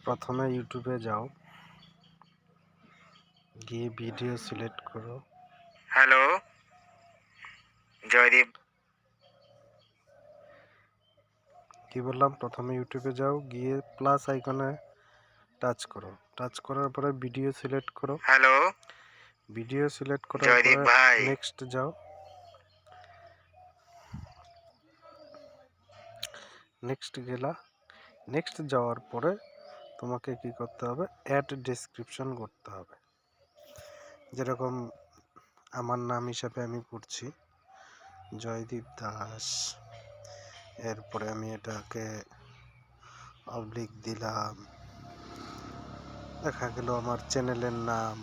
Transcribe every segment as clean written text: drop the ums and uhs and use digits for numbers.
প্রথমে ইউটিউবে যাও, গিয়ে ভিডিও সিলেক্ট করো। হ্যালো জয়দীপ। কি বললাম? প্রথমে ইউটিউবে যাও, গিয়ে প্লাস আইকনে টাচ করো। টাচ করার পরে ভিডিও সিলেক্ট করো। হ্যালো ভিডিও সিলেক্ট করার জয়দীপ পরে ভাই। নেক্সট যাও। নেক্সট গেলা। নেক্সট যাওয়ার পরে তোমাকে কি করতে হবে? অ্যাড ডেসক্রিপশন করতে হবে। যেরকম আমার নাম হিসাবে আমি করছি জয়দীপ দাস, এরপরে আমি এটাকে অবলিক দিলাম, দেখা গেল আমার চ্যানেলের নাম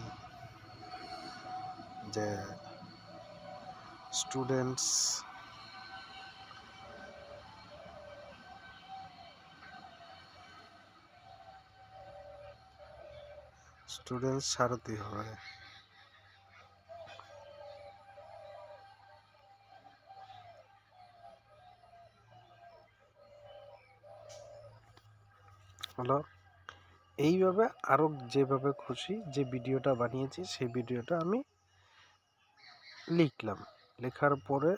যে স্টুডেন্টস সারথি হবে। হলো এইভাবে আরো যেভাবে খুশি যে ভিডিওটা বানিয়েছি সেই ভিডিওটা আমি লিখলাম। লেখার পরে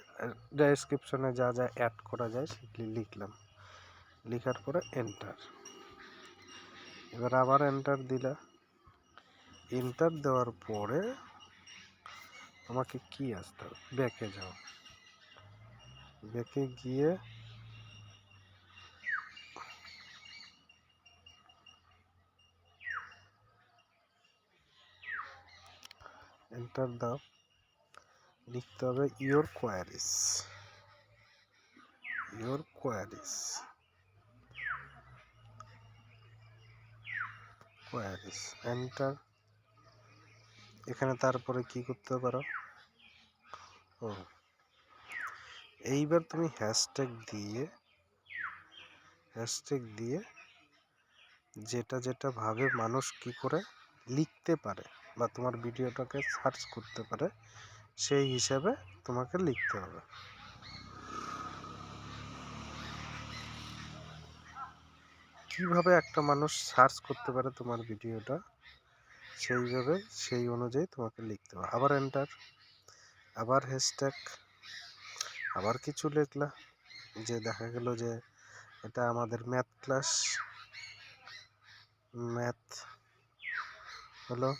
ডেসক্রিপশনে যা যা অ্যাড করা যায় সেগুলি লিখলাম। লেখার পরে এন্টার। এবার আবার এন্টার দিলা। এন্টার দেওয়ার পরে তোমাকে কি আসতে হবে? ব্যাকে যাও। ব্যাকে গিয়ে এন্টার দাও। লিখতে হবে your queries. Your queries queries enter. এখানে তারপরে কি করতে পারো? ও এইবার তুমি হ্যাশট্যাগ দিয়ে যেটা যেটা ভাবে মানুষ কি করে লিখতে পারে বা তোমার ভিডিওটাকে সার্চ করতে পারে সেই হিসাবে তোমাকে লিখতে হবে। কিভাবে একটা মানুষ সার্চ করতে পারে তোমার ভিডিওটা সেইভাবে সেই অনুযায়ী তোমাকে লিখতে হবে। আবার এন্টার, আবার হ্যাশট্যাগ, আবার কিছু লিখলা। যে দেখা গেল যে এটা আমাদের ম্যাথ ক্লাস, ম্যাথ হলো।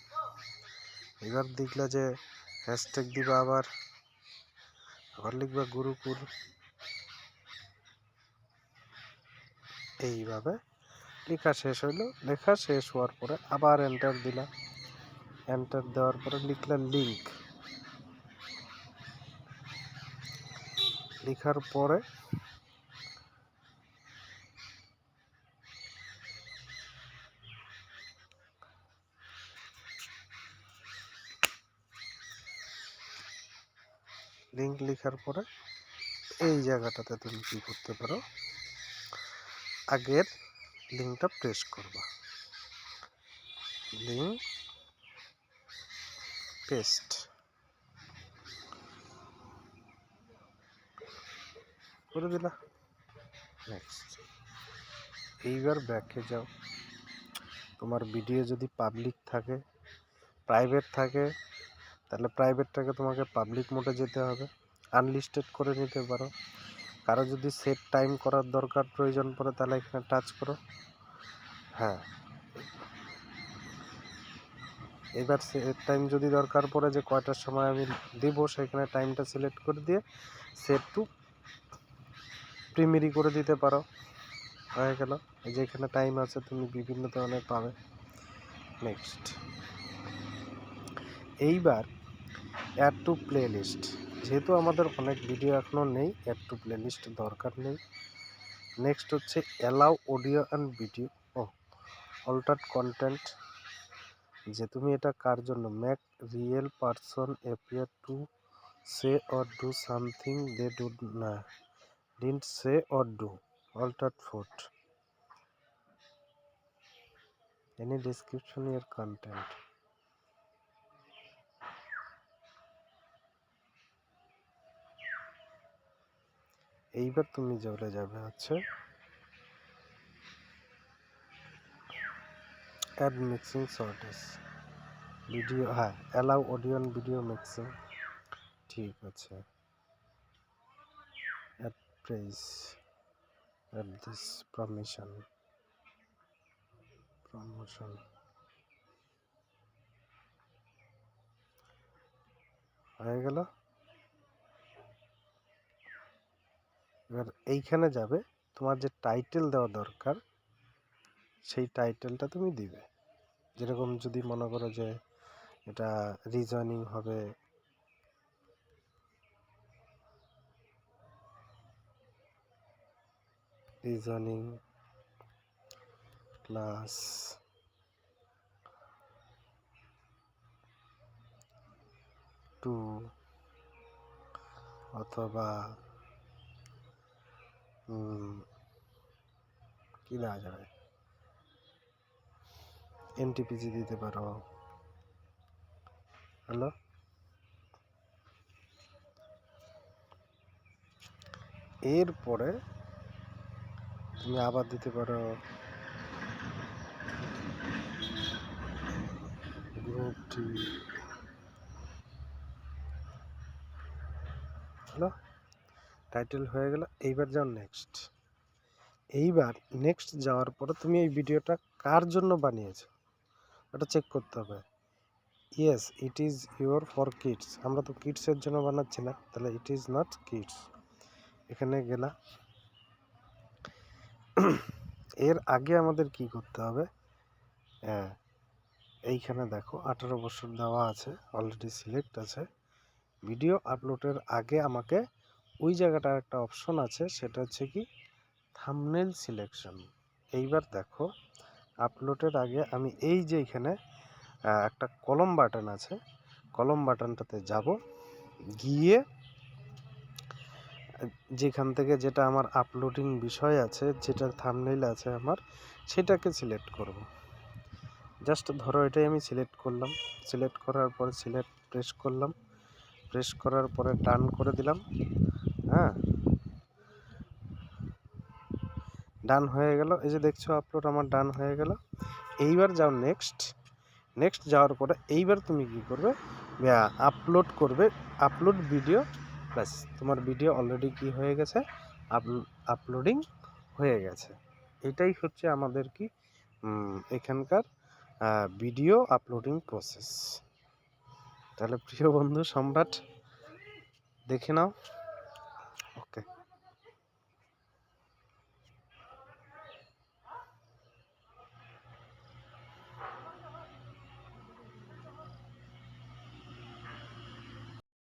এবার দেখলা যে হ্যাশট্যাগ দিবা, আবার লিখবা গুরুকুল। এইভাবে লেখা শেষ হইলো। লেখা শেষ হওয়ার পরে আবার এন্টার দিলা। এন্টার দেওয়ার পরে লিখলা লিঙ্ক। লেখার পরে লিঙ্ক লেখার পরে এই জায়গাটাতে তুমি কি করতে পারো? আগের লিঙ্কটা প্রেস করবা। লিঙ্ক পেস্ট করে দিলা। নেক্সট। এইবার ব্যাকে যাও। তোমার ভিডিও যদি পাবলিক থাকে, প্রাইভেট থাকে, তাহলে প্রাইভেটটাকে তোমাকে পাবলিক মোডে যেতে হবে। আনলিস্টেড করে নিতে পারো। কারো যদি সেট টাইম করার দরকার প্রয়োজন পড়ে তাহলে এখানে টাচ করো। হ্যাঁ, এবার সেট টাইম যদি দরকার পড়ে যে কয়টার সময় আমি দেব, সেখানে টাইমটা সিলেক্ট করে দিয়ে সেট টু প্রিমিরি করে দিতে পারো। হয়ে গেল। এই যে এখানে টাইম আছে, তুমি বিভিন্ন ধরনের পাবে। নেক্সট। এইবার অ্যাড টু প্লে লিস্ট। যেহেতু আমাদের অনেক ভিডিও এখনও নেই, অ্যাড টু প্লে লিস্ট দরকার নেই। নেক্সট হচ্ছে allow audio and video alter content. যে তুমি এটা কার জন্য? Make real person appear to say or do something they didn't say or do. Alter foot any description year content. এইবার তুমি চলে যাবে হচ্ছে অ্যাড মিক্সিং শর্টেজ ভিডিও, হ্যাঁ allow audio and video mixing, ঠিক আছে। Add press add this promotion হয়ে গেল। এবার এইখানে যাবে, তোমার যে টাইটেল দেওয়া দরকার সেই টাইটেলটা তুমি দিবে। যেরকম যদি মনে করো যে এটা রিজনিং হবে, রিজনিং ক্লাস 2 অথবা কি দেওয়া যাবে, এনটিপিজি দিতে পারো। হ্যালো, এরপরে তুমি আবার দিতে পারো গ্রুপ টি। হ্যালো, টাইটেল হয়ে গেল। এইবার যাও নেক্সট। এইবার নেক্সট যাওয়ার পরে তুমি এই ভিডিওটা কার জন্য বানিয়েছো এটা চেক করতে হবে। Yes it is your for kids, আমরা তো কিডসের জন্য বানাচ্ছি না, তাহলে ইট ইজ নট কিডস। এখানে গেলা, এর আগে আমাদের কি করতে হবে, হ্যাঁ এইখানে দেখো 18 বছর দেওয়া আছে, অলরেডি সিলেক্ট আছে। ভিডিও আপলোডের আগে আমাকে ওই জায়গাটার একটা অপশন আছে, সেটা হচ্ছে কি থাম্বনেল সিলেকশন। এইবার দেখো আপলোডের আগে আমি এই যে এখানে একটা কলম বাটন আছে, কলম বাটনটাতে যাব, গিয়ে যেখান থেকে যেটা আমার আপলোডিং বিষয় আছে, যেটা থাম্বনেল আছে আমার, সেটাকে সিলেক্ট করব। জাস্ট ধরো এটাই আমি সিলেক্ট করলাম, সিলেক্ট করার পরে সিলেক্ট প্রেস করলাম, প্রেস করার পরে ডান করে দিলাম। হ্যাঁ ডান হয়ে গেল, এই যে দেখছো আপলোড আমার ডান হয়ে গেল। এইবার যাও নেক্সট। নেক্সট যাওয়ার পরে এইবার তুমি কি করবে, আপলোড করবে, আপলোড ভিডিও। ব্যাস তোমার ভিডিও অলরেডি কি হয়ে গেছে, আপলোডিং হয়ে গেছে। এটাই হচ্ছে আমাদের কি এখানকার ভিডিও আপলোডিং প্রসেস। তাহলে প্রিয় বন্ধু সম্রাট দেখে নাও।